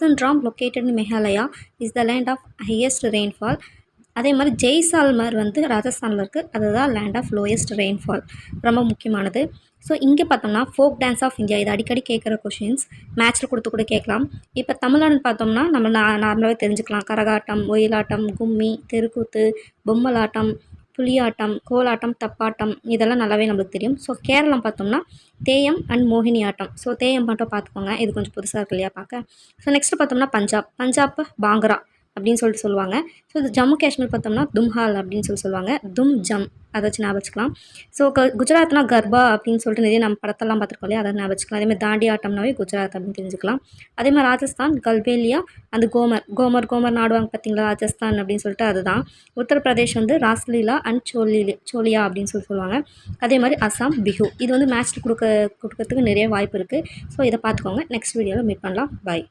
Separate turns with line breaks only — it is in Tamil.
Ram located in Meghalaya is the land of highest rainfall. அதே மாதிரி ஜெய்சால்மர் வந்து ராஜஸ்தானில் இருக்குது, அதுதான் லேண்ட் ஆஃப் லோயஸ்ட் ரெயின்ஃபால். ரொம்ப முக்கியமானது. ஸோ இங்கே பார்த்தோம்னா ஃபோக் டான்ஸ் ஆஃப் இந்தியா, இது அடிக்கடி கேட்குற கொஷின்ஸ், மேட்ச்சில் கொடுத்து கூட கேட்கலாம். இப்போ தமிழ்நாடுன்னு பார்த்தோம்னா நம்ம நார்மலாகவே தெரிஞ்சுக்கலாம். கரகாட்டம், ஒயிலாட்டம், கும்மி, தெருக்கூத்து, பொம்மலாட்டம், புலியாட்டம், கோலாட்டம், தப்பாட்டம், இதெல்லாம் நல்லாவே நம்மளுக்கு தெரியும். ஸோ கேரளம் பார்த்தோம்னா தேயம் அண்ட் மோகினி ஆட்டம். ஸோ தேயம் மட்டும் பார்த்துக்கோங்க, இது கொஞ்சம் புதுசாக இருக்கு இல்லையா பார்க்க. ஸோ நெக்ஸ்ட்டு பார்த்தோம்னா பஞ்சாப் பாங்கரா அப்படின்னு சொல்லுவாங்க. ஸோ இது ஜம்மு காஷ்மீர் பார்த்தோம்னா தும்ஹால் அப்படின்னு சொல்லுவாங்க. தும் ஜம், அதை வச்சு ஞாபகம் வச்சுக்கலாம். ஸோ குஜராத்னா கர்பா அப்படின்னு சொல்லிட்டு நிறைய நம்ம படத்தெல்லாம் பார்த்துருக்கோம் இல்லையா, அதை ஞாபகம் வச்சுக்கலாம். அதேமாதிரி தாண்டி ஆட்டம்னாவே குஜராத் அப்படின்னு தெரிஞ்சுக்கலாம். அதேமாதிரி ராஜஸ்தான் கல்பேலியா, அந்த கோமர் நாடுவாங்க பார்த்தீங்களா ராஜஸ்தான் அப்படின்னு சொல்லிட்டு, அதுதான். உத்தரப்பிரதேஷ் வந்து ராஸ்லீலா அண்ட் சோலியா அப்படின்னு சொல்லுவாங்க. அதே மாதிரி அசாம் பிஹு. இது வந்து மேட்ச்சில் கொடுக்கறதுக்கு நிறைய வாய்ப்பு இருக்குது. ஸோ இதை பார்த்துக்கோங்க. நெக்ஸ்ட் வீடியோவில் மீட் பண்ணலாம். பாய்.